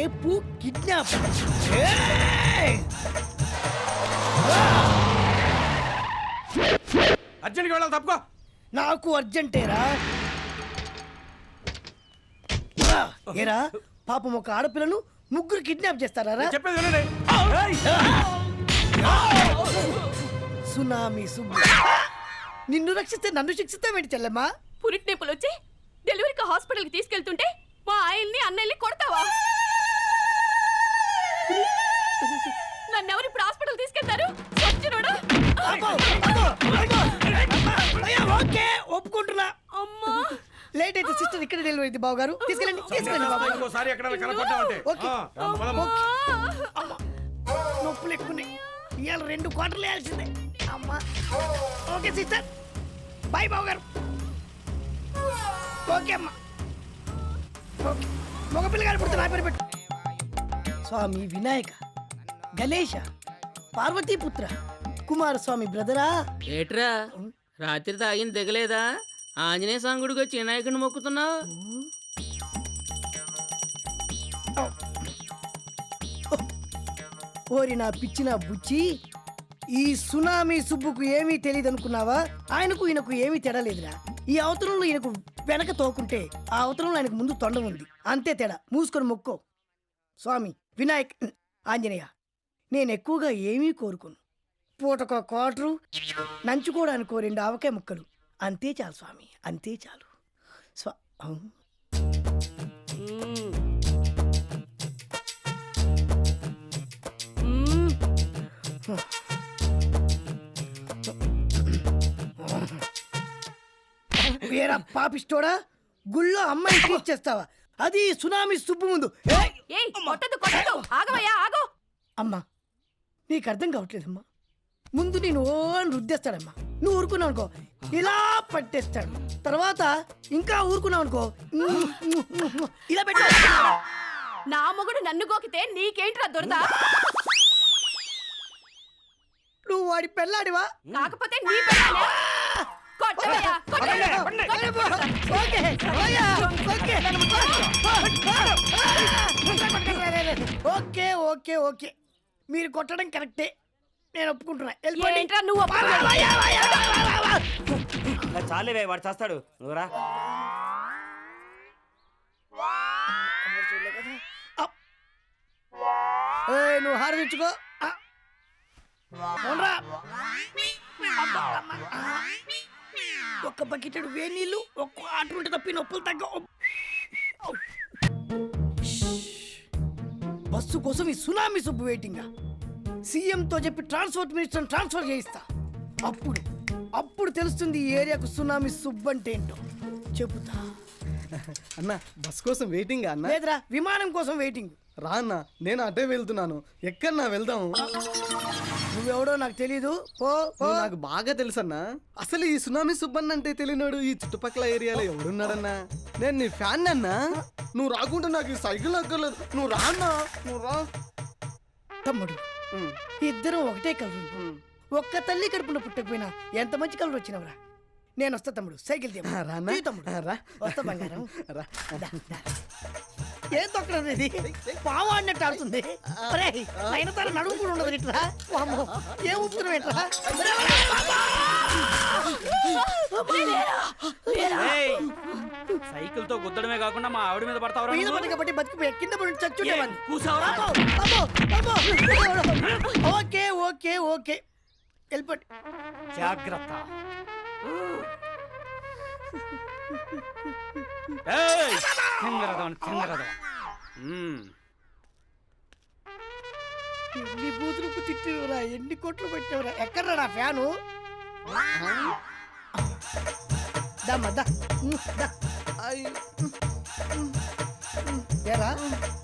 రేపు కిడ్నాప్. అర్జెంట్గా వెళ్ళాలి, తప్పుకో. నాకు అర్జెంటేరా. ఏరా పాపం ఒక ఆడపిల్లను ముగ్గురు కిడ్నాప్ చేస్తారా? చెప్పేది వినండి. సునామీ సుబ్బు, నిన్ను రక్షిస్తే నన్ను శిక్షిస్తావేంటి చెల్లెమ్మా? పురిటి నొప్పులు వచ్చి డెలివరీకి హాస్పిటల్కి తీసుకెళ్తుంటే మా ఆయన్ని అన్నయ్యని కొడతావా? నన్నెవరు ఇప్పుడు హాస్పిటల్ తీసుకెళ్తారు? సచ్చినోడా! ఓకే ఒప్పుకుంటున్నా. అమ్మా లేట్ అయితే సిస్టర్ ఇక్కడ డెలివరీ అయింది. బాబు గారు తీసుకెళ్ళండి, తీసుకెళ్ళండి బాబు. ఇంకోసారి ఎక్కడైనా కనపడ్డావంటే. ఓకే. నొప్పులు ఎక్కున్నాయి, ఇవాళ 2 క్వార్టర్లు వేయాల్సిందే. అమ్మా ఓకే సిస్టర్, బాయ్ బాబు గారు. ఓకే అమ్మా, ఓకే. మగపిల్లగారు పుడితే నా పేరు పెట్టు. స్వామి వినాయక, గణేశ, పార్వతీపుత్ర, కుమారస్వామి బ్రదరా. ఏట్రా రాత్రి తాగిన దిగలేదా? ఆంజనేయ సాంగుడికి వచ్చి వినాయకుడిని మొక్కుతున్నావు. ఓరి నా పిచ్చిన బుచ్చి, ఈ సునామీ సుబ్బుకు ఏమీ తెలియదు అనుకున్నావా? ఆయనకు ఈయనకు ఏమీ తేడాలేదురా. ఈ అవతరంలో ఈయనకు వెనక తోకుంటే ఆ అవతరంలో ఆయనకు ముందు తొండ ఉంది, అంతే తేడా. మూసుకొని మొక్కో. స్వామి వినాయక్, ఆంజనేయ, నేను ఎక్కువగా ఏమీ కోరుకోను. పూటకో క్వార్టరు, నంచుకోవడానికి 2 ఆవకాయ ముక్కలు, అంతే చాలు స్వామి, అంతే చాలు. వేరా పాపిస్తోడా, గుళ్ళో అమ్మాయి ట్రీట్ చేస్తావా? అది సునామీ సుబ్బు ముందు. అమ్మా నీకు అర్థం కావట్లేదమ్మా. ముందు నేను ఓ అని రుద్దేస్తాడమ్మా, నువ్వు ఊరుకున్నావు అనుకో ఇలా పట్టేస్తాడు. తర్వాత ఇంకా ఊరుకున్నావు అనుకో ఇలా పెట్టా. నా మొగుడు నన్ను గోకితే నీకేంట్రా దొరదా? నువ్వు వాడి పెళ్ళాడివా? కాకపోతే నీ పెళ్ళాడే. కొట్టవయ్యా, ఓకే ఓకే ఓకే, మీరు కొట్టడం కరెక్టే, నేను ఒప్పుకుంటున్నా. ఏంట్రా నువ్వు? చాలేవే, వాడు చేస్తాడు. నువ్వురా. నువ్వు హారదించుకో. ఒక్క బకెటెడు వేడి నీళ్ళు, ఒక్క ఆటు తప్పి నొప్పులు తగ్గ. బస్సు కోసం ఈ సునామీ సుబ్బు వెయిటింగ్. సీఎంతో చెప్పి ట్రాన్స్పోర్ట్ మినిస్టర్ ట్రాన్స్ఫర్ చేయిస్తా. అప్పుడు తెలుస్తుంది ఈ ఏరియాకు సునామీ సుబ్బు అంటే ఏంటో. చెబుతా. అన్న బస్ కోసం వెయిటింగ్ అన్న? లేదురా, విమానం కోసం వెయిటింగ్. రా అన్న, నేను అటే వెళ్తున్నాను. ఎక్కడన్నా వెళ్దాము. నువ్వెవడో నాకు తెలీదు, పో. నాకు బాగా తెలుసన్నా. అసలు ఈ సునామీ సుబ్బన్న అంటే తెలియనాడు ఈ చుట్టుపక్కల ఏరియాలో ఎవడున్నాడన్నా? నేను నీ ఫ్యాన్ అన్నా. నువ్వు రాకుంటే నాకు ఈ సైకిల్ అక్కర్లేదు. నువ్వు రా అన్నా, నువ్వు రా. తమ్ముడు, ఇద్దరం ఒకటే కలరు. ఒక్క తల్లి కడుపున పుట్టకపోయినా ఎంత మంచి కలర్ వచ్చినవరా. నేను వస్తా తమ్ముడు, సైకిల్ వస్తా బంగారం. ఏం తొక్కడం ఇది? పావు ఆడినట్టు ఆడుతుంది. అయిన తర నడుము కూడా ఉండదు ఇట్లా. ఏం ఉత్తరం ఏంట్రా? సైకిల్ తో గుద్దడమే కాకుండా మా ఆవిడ మీద పడతావరా? మీద పడి కాబట్టి బతికిపోయా, కింద పడి చచ్చుండేవాడిని. ఓకే ఓకే ఓకే, వెళ్ళిపోండి. జాగ్రత్త. ఎన్ని బూతులకు తిట్టినవరా, ఎన్ని కొట్లు పెట్టినవరా. ఎక్కడ్రా నా ఫ్యాను? ఏరా,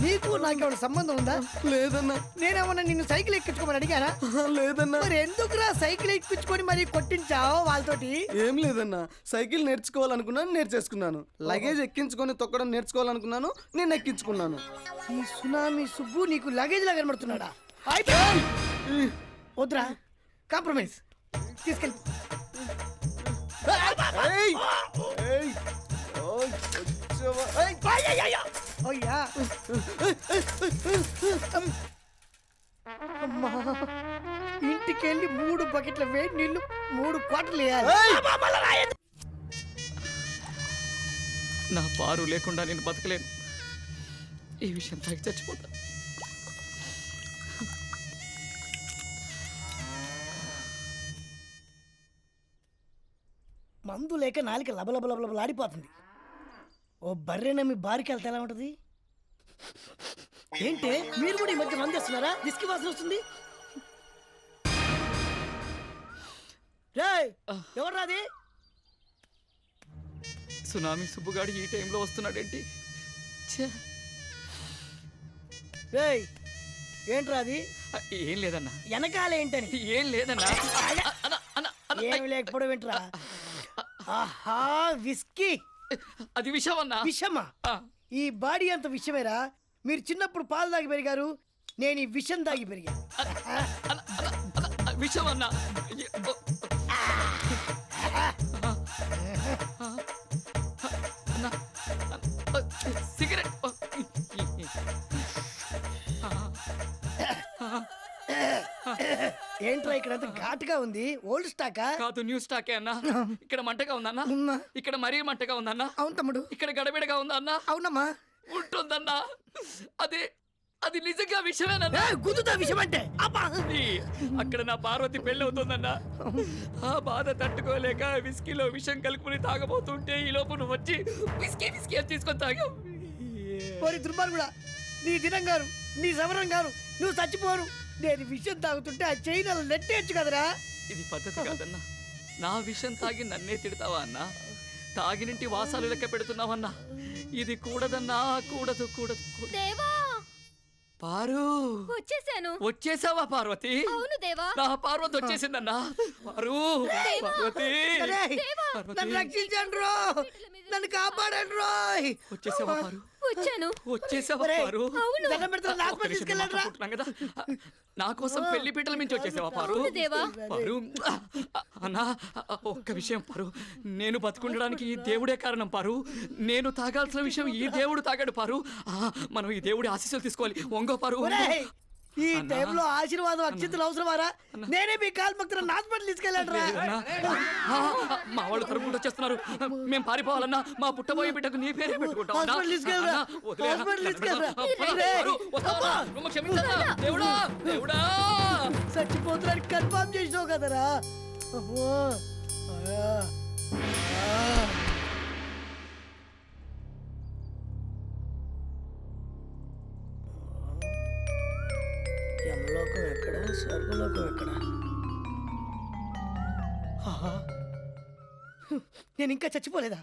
నీకు నాకేమైనా సంబంధం ఉందా? లేదన్నా. నేనేమన్నా నిన్ను సైకిల్ ఎక్కించుకోమని అడిగానా? లేదన్నా. మరి ఎందుకురా సైకిల్ ఎక్కించుకొని మరి కొట్టించావు వాళ్ళతోటి? ఏం లేదన్నా, సైకిల్ నేర్చుకోవాలనుకున్నాను, నేర్చేసుకున్నాను. లగేజ్ ఎక్కించుకొని తొక్కడం నేర్చుకోవాలనుకున్నాను, నేను ఎక్కించుకున్నాను. ఈ సునామీ సుబ్బు నీకు లగేజ్ లా కనబడుతున్నాడా? వద్దురా, కాంప్రమైజ్, తీసుకెళ్ళి. ఓయ్యా అమ్మా ఇంటికెళ్ళి 3 బకెట్ల వేడి నీళ్లు 3 క్వార్టర్లు వేయాలి. అమ్మా, మళ్ళా రాయొద్దు. నా పారు లేకుండా నేను బతకలేను. ఈ విషయం తాగి చచ్చిపోతా. మందు లేక నాలిక లబలబలబలాడిపోతుంది. ఓ బర్రెన మీ బారికి వెళ్తే ఎలా ఉంటది? ఏంటే మీరు కూడా ఈ మధ్య మందు వేస్తున్నారా? విస్కీ వాసన వస్తుంది. రేయ్ ఎవరు రాది? సునామీ సుబ్బుగాడు ఈ టైంలో వస్తున్నాడేంటి? ఛే! రేయ్ ఏంట్రా అది? ఏం లేదన్నా, వెనకాల ఏంటని? ఏం లేదన్నా. అన్న, అన్న, అన్న, ఏమి లేకపోవడం ఏంట్రా? ఆహా విస్కీ అది విషయం అన్నా. విషమా? ఆ, ఈ బాడీ అంత విషమేరా. మీరు చిన్నప్పుడు పాలు తాగి పెరిగారు, నేను ఈ విషం తాగి పెరిగా. విషయం అన్నా. సిగరెట్ ఏంట్రా ఇక్కడ అంత ఘాటుగా ఉంది? ఓల్డ్ స్టాకా? కాదు, న్యూ స్టాకే అన్నా. ఇక్కడ మంటగా ఉందన్నా. ఉన్నా. ఇక్కడ మరీ మంటగా ఉందన్నా. అవును తమ్ముడు. ఇక్కడ గడబిడగా ఉందన్నా. అవునమ్మా. ఉంటుందన్నా. అది నిజంగా విషయమేనన్నా. గుద్దుతా విషయం అంటే అబ్బా! అక్కడ నా పార్వతి పెళ్ళి అవుతుందన్నా. ఆ బాధ తట్టుకోలేక విస్కీలో విషం కలుపుకుని తాగబోతుంటే ఈ లోపు నువ్వు వచ్చి విస్కీ విస్కీ అని తీసుకొని తాగావు. ఓరి దుర్మార్గుడా, నీ దినం గారు, నీ సమరం గారు, నువ్వు చచ్చిపోరు. నేను విషయం తాగుతుంటే ఆ చైనాలు నెట్టేయచ్చు కదరా. ఇది పద్ధతి కాదన్నా. నా విషం తాగి నన్నే తిడతావా అన్నా? తాగినింటి వాసాలు లెక్క పెడుతున్నావన్నా. ఇది కూడదన్నా. కూడదు కూడదు కూడదు. దేవా పారు వచ్చేసాను. వచ్చేసావా పార్వతి? అవును దేవా. నా పార్వతి వచ్చేసిందన్నా. పారు పార్వతి అరేయ్, పార్వతి. నన్ను రక్షించండి రో, నన్ను కాపాడండి రోయ్. వచ్చేసావా పారు? వచ్చాను. వచ్చేసావా ఒరేయ్, పారు? దండం పెడతాను, ఒక్క హాస్పిటల్ నిమిషం తీసుకెళ్ళండి రా. మాట్లాడుకుంటున్నాం కదా. నా కోసం పెళ్లి పీటల మించి వచ్చేసావా పారు? అవును దేవా. పారు అన్నా, ఒక్క విషయం పారు. నేను బతుకుండడానికి ఈ దేవుడే కారణం పారు. నేను తాగాల్సిన విషయం ఈ దేవుడు తాగాడు పారు. మనం ఈ దేవుడి ఆశీస్సులు తీసుకోవాలి. ఒంగో పారు. ఒరేయ్, ఈ అన్నా. టైంలో ఆశీర్వాదం అక్షింతలు అవసరమారా? నేనే మీ కాల్ భక్తులను హాస్పిటల్ తీసుకెళ్ళండి రా. లేదన్నా. మా వాళ్ళు తరుపుకుంటూ వచ్చేస్తున్నారు. మేము పారిపోవాలన్నా. మా పుట్టబోయే బిడ్డకు నీ పేరే పెట్టుకుంటాం అన్నా. హాస్పిటల్ తీసుకెళ్ళరా. అన్నా, వదిలేయ్ అన్నా. హాస్పిటల్ తీసుకెళ్ళరా. పారు, వస్తావా? నువ్వు క్షమించన్నా. దేవుడా దేవుడా. చచ్చిపోతున్నాడు కన్ఫర్మ్ చేసినావు కదరా. అమ్మో. ఆ. ఆ. యమలోకం ఎక్కడ, స్వర్గలోకం ఎక్కడ? ఆహా. నేను ఇంకా చచ్చిపోలేదా?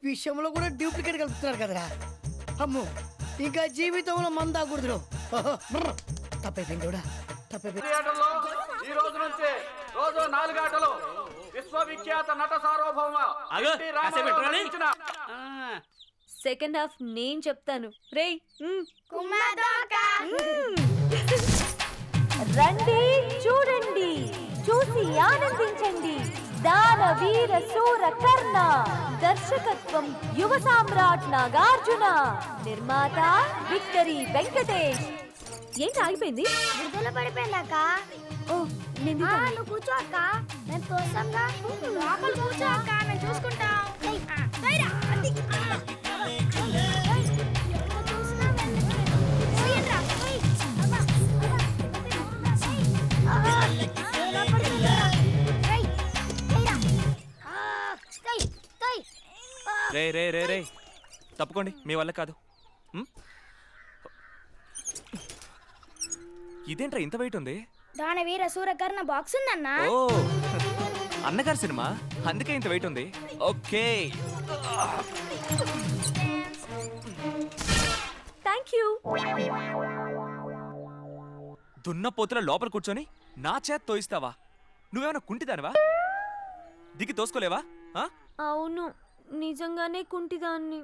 విషయంలో కూడా డూప్లికేట్ కలుపుతున్నారు కదరా. అమ్మో, ఇంకా జీవితంలో మందాకూడదు. తప్పైపోయింది కూడా, తప్పైపోయింది. థియేటర్లో ఈ రోజు నుంచి రోజు 4 ఆటలు విశ్వవిఖ్యాత నట సార్వభౌమ అగో, ఎన్టీ కాసేపు రామారావు పెట్టరాని? రచించిన సెకండ్ హాఫ్ నేను చెప్తాను. రేయ్ రండి చూడండి, చూసి ఆనందించండి. దానవీర శూర కర్ణ, దర్శకత్వం యువ సామ్రాట్ నాగార్జున, నిర్మాత విక్టరీ వెంకటేష్. ఏంటి ఆగిపోయింది? విడుదల పడిపోయిందాక. ఓ నేను నువ్వు కూర్చో అక్క, నేను తోసంగా. లోపల కూర్చో అక్క, నేను చూసుకుంటా. రే రే రే రే తప్పుకోండి, మీ వల్ల కాదు. ఇదేంట్రా ఇంత వెయిట్ ఉంది? దానవీర శూర కర్ణ బాక్స్ ఉందన్నా. ఓ అన్నగారి సినిమా, అందుకే ఇంత వెయిట్ ఉంది. Okay thank you. దున్నపోతుల లోపల కూర్చొని నా చేత తోయిస్తావా? నువ్వేమైనా కుంటిదానివా? దిగి తోసుకోలేవా? అవును, నిజంగానే కుంటిదాన్ని.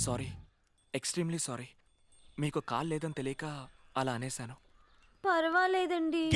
Sorry, extremely sorry. మీకు కాల్ లేదని తెలియక అలా అనేశాను. పర్వాలేదండి.